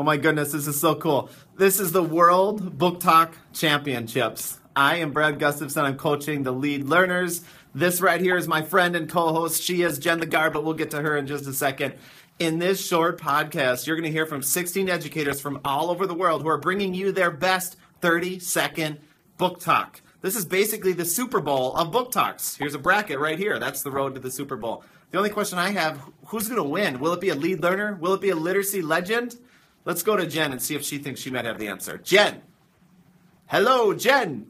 Oh my goodness, this is so cool. This is the World Book Talk Championships. I am Brad Gustafson. I'm coaching the lead learners. This right here is my friend and co-host. She is Jen LaGarde, but we'll get to her in just a second. In this short podcast, you're going to hear from 16 educators from all over the world who are bringing you their best 30-second book talk. This is basically the Super Bowl of book talks. Here's a bracket right here. That's the road to the Super Bowl. The only question I have, who's going to win? Will it be a lead learner? Will it be a literacy legend? Let's go to Jen and see if she thinks she might have the answer. Jen. Hello, Jen.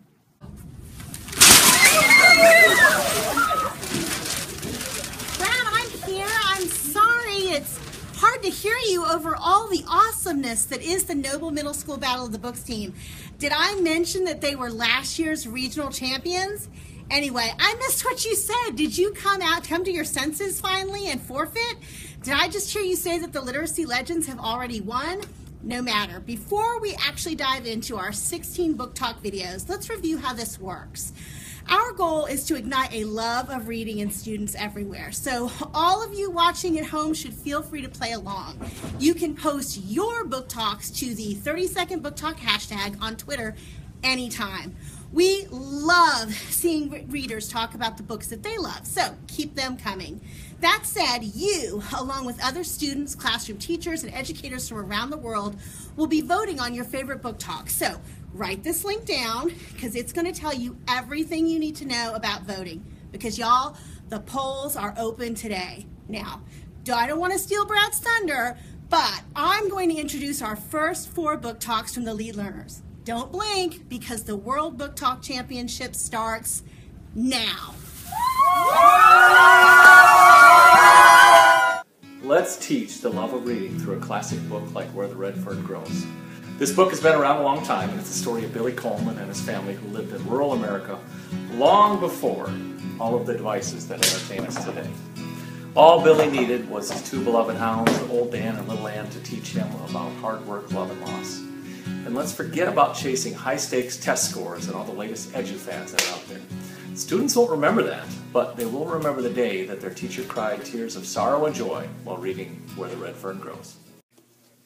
Brad, I'm here. I'm sorry. It's hard to hear you over all the awesomeness that is the Noble Middle School Battle of the Books team. Did I mention that they were last year's regional champions? Anyway, I missed what you said. Did you come to your senses finally and forfeit? Did I just hear you say that the literacy legends have already won? No matter. Before we actually dive into our 16 book talk videos, let's review how this works. Our goal is to ignite a love of reading in students everywhere. So all of you watching at home should feel free to play along. You can post your book talks to the 30-second book talk hashtag on Twitter anytime. We love seeing readers talk about the books that they love, so keep them coming. That said, you, along with other students, classroom teachers, and educators from around the world, will be voting on your favorite book talk. So write this link down because it's going to tell you everything you need to know about voting. Because y'all, the polls are open today. Now, I don't want to steal Brad's thunder, but I'm going to introduce our first 4 book talks from the lead learners. Don't blink because the World Book Talk Championship starts now. Let's teach the love of reading through a classic book like Where the Red Fern Grows. This book has been around a long time, and it's the story of Billy Coleman and his family who lived in rural America long before all of the devices that entertain us today. All Billy needed was his 2 beloved hounds, Old Dan and Little Ann, to teach him about hard work, love, and loss. And let's forget about chasing high-stakes test scores and all the latest edu-fads that are out there. Students won't remember that, but they will remember the day that their teacher cried tears of sorrow and joy while reading Where the Red Fern Grows.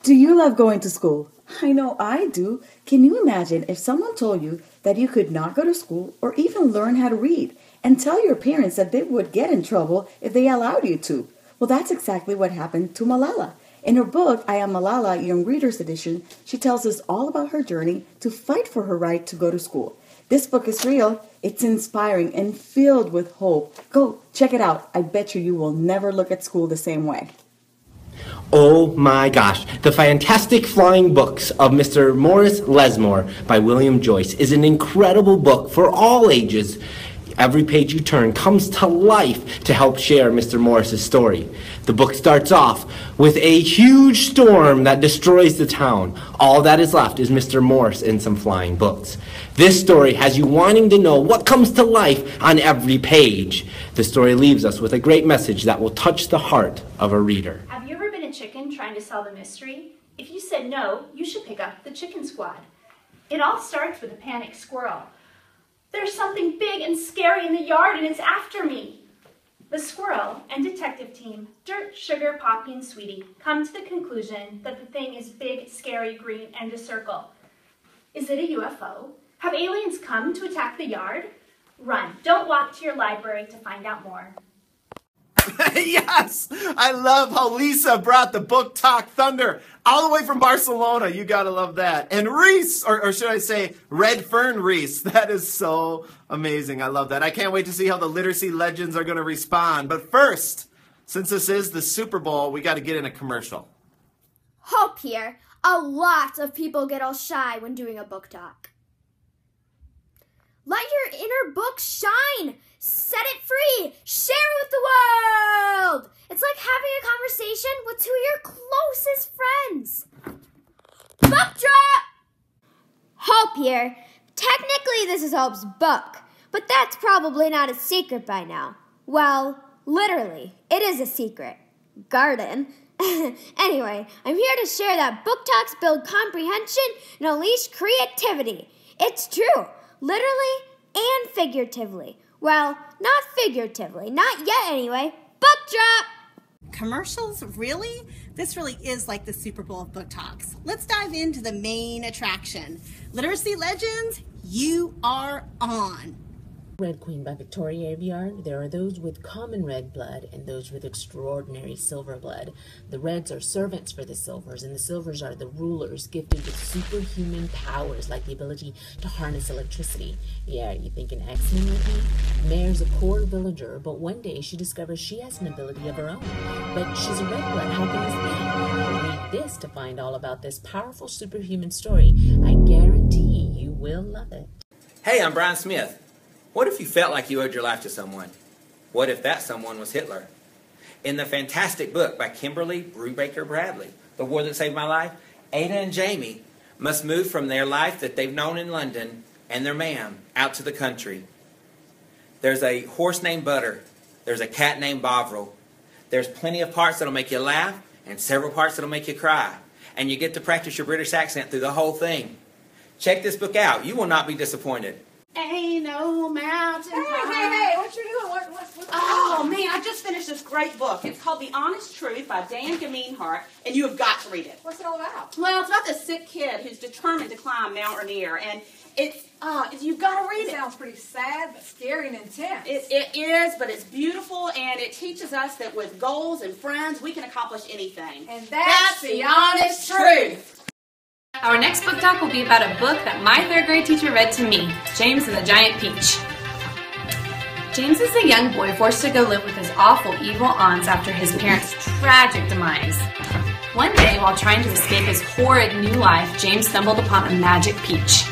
Do you love going to school? I know I do. Can you imagine if someone told you that you could not go to school or even learn how to read and tell your parents that they would get in trouble if they allowed you to? Well, that's exactly what happened to Malala. In her book, I Am Malala, Young Readers Edition, she tells us all about her journey to fight for her right to go to school. This book is real, it's inspiring, and filled with hope. Go, check it out. I bet you will never look at school the same way. Oh my gosh, The Fantastic Flying Books of Mr. Morris Lessmore by William Joyce is an incredible book for all ages. Every page you turn comes to life to help share Mr. Morris's story. The book starts off with a huge storm that destroys the town. All that is left is Mr. Morris and some flying books. This story has you wanting to know what comes to life on every page. The story leaves us with a great message that will touch the heart of a reader. Have you ever been a chicken trying to solve a mystery? If you said no, you should pick up the Chicken Squad. It all starts with a panicked squirrel. There's something big and scary in the yard and it's after me. The squirrel and detective team, Dirt, Sugar, Poppy, and Sweetie, come to the conclusion that the thing is big, scary, green, and a circle. Is it a UFO? Have aliens come to attack the yard? Run. Don't walk to your library to find out more. Yes! I love how Lisa brought the book talk thunder all the way from Barcelona. You gotta love that. And Reese, or should I say Red Fern Reese, that is so amazing. I love that. I can't wait to see how the literacy legends are gonna respond. But first, since this is the Super Bowl, we gotta get in a commercial. Hope here. A lot of people get all shy when doing a book talk. Let your inner book shine. Set it free. Share it with the world. It's like having a conversation with 2 of your closest friends. Book drop! Hope here. Technically, this is Hope's book, but that's probably not a secret by now. Well, literally, it is a secret. Garden. Anyway, I'm here to share that book talks build comprehension and unleash creativity. It's true. Literally and figuratively. Well, not figuratively. Not yet, anyway. Book drop! Commercials? Really? This really is like the Super Bowl of book talks. Let's dive into the main attraction. Literacy Legends, you are on. Red Queen by Victoria Aveyard. There are those with common red blood and those with extraordinary silver blood. The reds are servants for the silvers, and the silvers are the rulers gifted with superhuman powers like the ability to harness electricity. Yeah, you thinking X-Men with me? Mare's a poor villager, but one day she discovers she has an ability of her own. But she's a red blood. How can this be? Read this to find all about this powerful superhuman story. I guarantee you will love it. Hey, I'm Brian Smith. What if you felt like you owed your life to someone? What if that someone was Hitler? In the fantastic book by Kimberly Brubaker Bradley, The War That Saved My Life, Ada and Jamie must move from their life that they've known in London and their man out to the country. There's a horse named Butter. There's a cat named Bovril. There's plenty of parts that'll make you laugh and several parts that'll make you cry. And you get to practice your British accent through the whole thing. Check this book out. You will not be disappointed. Ain't no mountain Hey, what you doing? What's Oh, man, I just finished this great book. It's called The Honest Truth by Dan Gameenhart, and you have got to read it. What's it all about? Well, it's about this sick kid who's determined to climb Mount Rainier, and you've got to read It sounds pretty sad, but scary and intense. It is, but it's beautiful, and it teaches us that with goals and friends, we can accomplish anything. And that's the honest truth. Our next book talk will be about a book that my third grade teacher read to me, James and the Giant Peach. James is a young boy forced to go live with his awful, evil aunts after his parents' tragic demise. One day, while trying to escape his horrid new life, James stumbled upon a magic peach.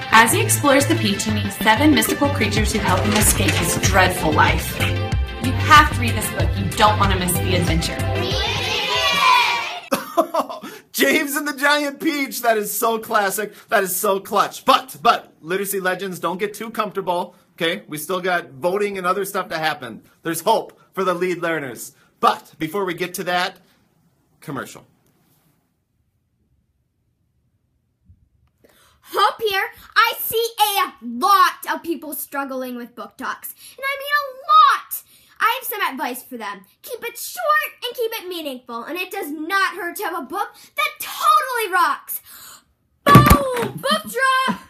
As he explores the peach, he meets 7 mystical creatures who help him escape his dreadful life. You have to read this book. You don't want to miss the adventure. James and the Giant Peach. That is so classic. That is so clutch. But, Literacy Legends, don't get too comfortable. Okay? We still got voting and other stuff to happen. There's hope for the lead learners. But before we get to that, commercial. Hope here. I see a lot of people struggling with book talks. And I mean a lot. I have some advice for them. Keep it short and keep it meaningful. And it does not hurt to have a book that totally rocks. Boom! Book drop!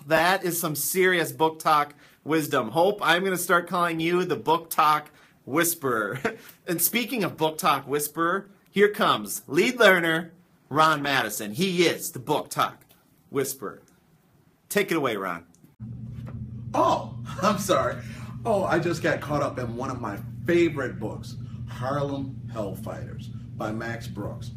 That is some serious book talk wisdom. Hope, I'm going to start calling you the book talk whisperer. And speaking of book talk whisperer, here comes lead learner Ron Madison. He is the book talk whisperer. Take it away, Ron. Oh, I'm sorry. Oh, I just got caught up in one of my favorite books, Harlem Hellfighters by Max Brooks.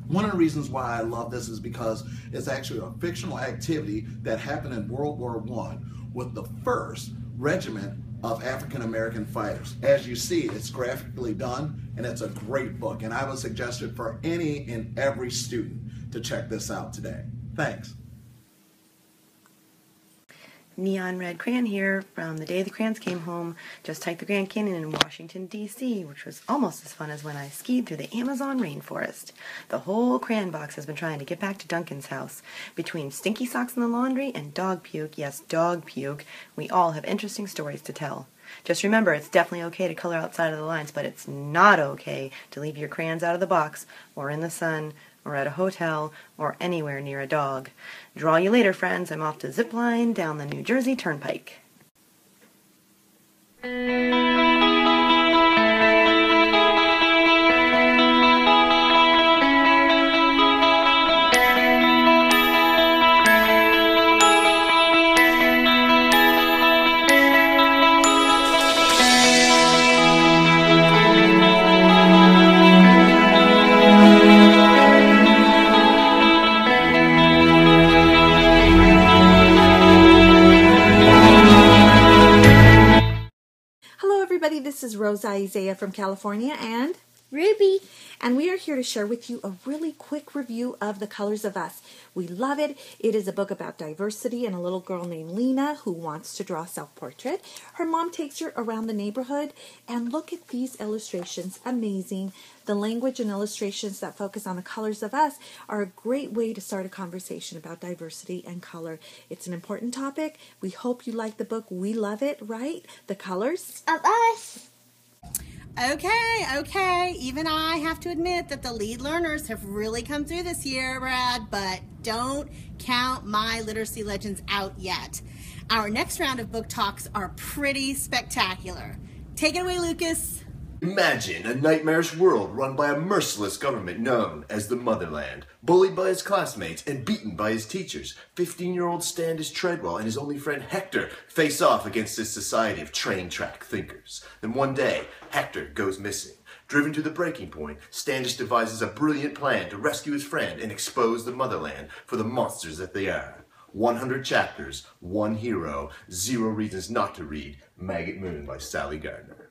One of the reasons why I love this is because it's actually a fictional activity that happened in World War I with the 1st Regiment of African American fighters. As you see, it's graphically done and it's a great book, and I would suggest it for any and every student to check this out today. Thanks. Neon Red Crayon here from The Day the Crayons Came Home. Just hiked the Grand Canyon in Washington, D.C., which was almost as fun as when I skied through the Amazon rainforest. The whole crayon box has been trying to get back to Duncan's house. Between stinky socks in the laundry and dog puke, yes, dog puke, we all have interesting stories to tell. Just remember, it's definitely okay to color outside of the lines, but it's not okay to leave your crayons out of the box, or in the sun, or at a hotel, or anywhere near a dog. Draw you later, friends. I'm off to zipline down the New Jersey Turnpike. This is Rosa Isaiah from California and Ruby. And we are here to share with you a really quick review of The Colors of Us. We love it. It is a book about diversity and a little girl named Lena who wants to draw a self-portrait. Her mom takes her around the neighborhood and look at these illustrations. Amazing. The language and illustrations that focus on the colors of us are a great way to start a conversation about diversity and color. It's an important topic. We hope you like the book. We love it, right? The Colors of Us. Okay. Even I have to admit that the lead learners have really come through this year, Brad, but don't count my literacy legends out yet. Our next round of book talks are pretty spectacular. Take it away, Lucas. Imagine a nightmarish world run by a merciless government known as the Motherland. Bullied by his classmates and beaten by his teachers, 15-year-old Standish Treadwell and his only friend Hector face off against this society of train-track thinkers. Then one day, Hector goes missing. Driven to the breaking point, Standish devises a brilliant plan to rescue his friend and expose the Motherland for the monsters that they are. 100 chapters, 1 hero, 0 reasons not to read Maggot Moon by Sally Gardner.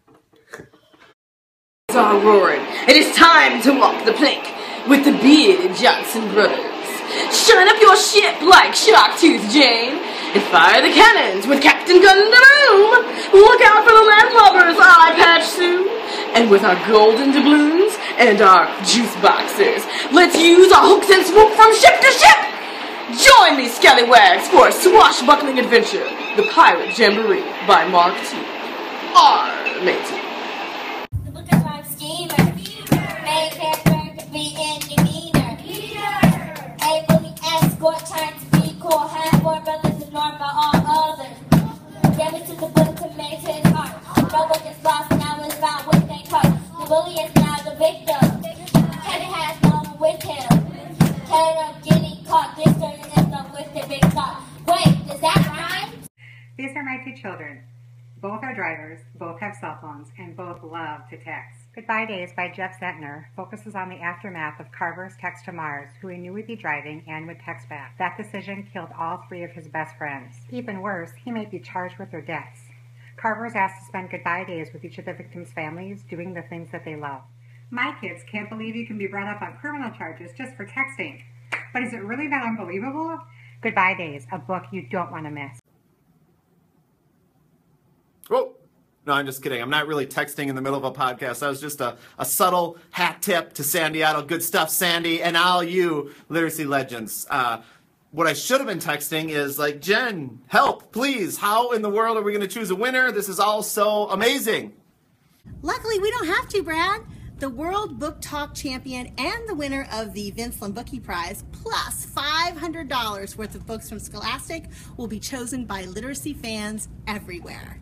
Are roaring. It is time to walk the plank with the bearded Johnson brothers. Shine up your ship like Sharktooth Jane and fire the cannons with Captain Gun-Da-Boom. Look out for the landlubbers, Eye Patch Sue. And with our golden doubloons and our juice boxers, let's use our hooks and swoop from ship to ship. Join me, scallywags, for a swashbuckling adventure, The Pirate Jamboree by Mark T. R. Matey. Main character to be in demeanor. Able to escort, trying to be cool. Have more brothers ignored by all others. Gave me to the book to make his heart. No book is lost, now it's found with their caught. The bully is now the victim. Teddy has no one with him. Tired of getting caught. This story ends up with the big thought. Wait, does that rhyme? These are my 2 children. Both are drivers, both have cell phones, and both love to text. Goodbye Days by Jeff Zentner focuses on the aftermath of Carver's text to Mars, who he knew would be driving and would text back. That decision killed all 3 of his best friends. Even worse, he may be charged with their deaths. Carver is asked to spend goodbye days with each of the victims' families, doing the things that they love. My kids can't believe you can be brought up on criminal charges just for texting. But is it really that unbelievable? Goodbye Days, a book you don't want to miss. Whoa. No, I'm just kidding. I'm not really texting in the middle of a podcast. That was just a subtle hat tip to Sandy Idle. Good stuff, Sandy, and all you literacy legends. What I should have been texting is like, Jen, help, please. How in the world are we going to choose a winner? This is all so amazing. Luckily, we don't have to, Brad. The World Book Talk champion and the winner of the Vince Lombooki Prize, plus $500 worth of books from Scholastic, will be chosen by literacy fans everywhere.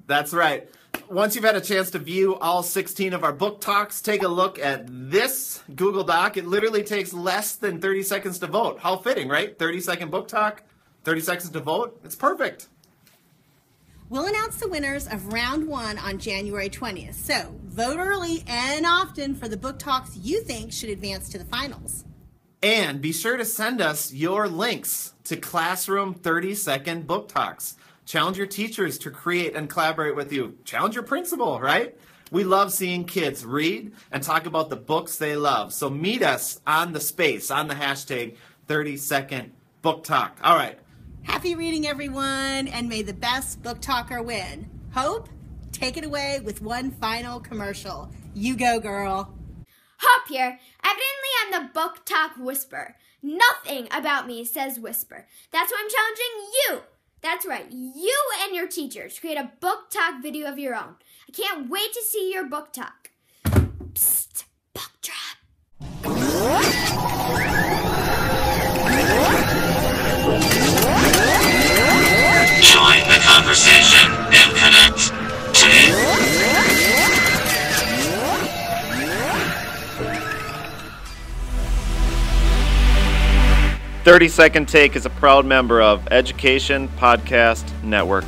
That's right. Once you've had a chance to view all 16 of our book talks, take a look at this Google Doc. It literally takes less than 30 seconds to vote. How fitting, right? 30-second book talk, 30 seconds to vote. It's perfect. We'll announce the winners of round 1 on January 20th. So vote early and often for the book talks you think should advance to the finals. And be sure to send us your links to Classroom 30-second book talks. Challenge your teachers to create and collaborate with you. Challenge your principal, right? We love seeing kids read and talk about the books they love. So meet us on the space, on the hashtag 30-second book talk. All right. Happy reading, everyone, and may the best book talker win. Hope, take it away with one final commercial. You go, girl. Hope here. Evidently, I'm the book talk whisperer. Nothing about me says whisper. That's why I'm challenging you. That's right, you and your teachers create a book talk video of your own. I can't wait to see your book talk. Psst, book drop. Join the conversation and connect today. 30 Second Take is a proud member of Education Podcast Network.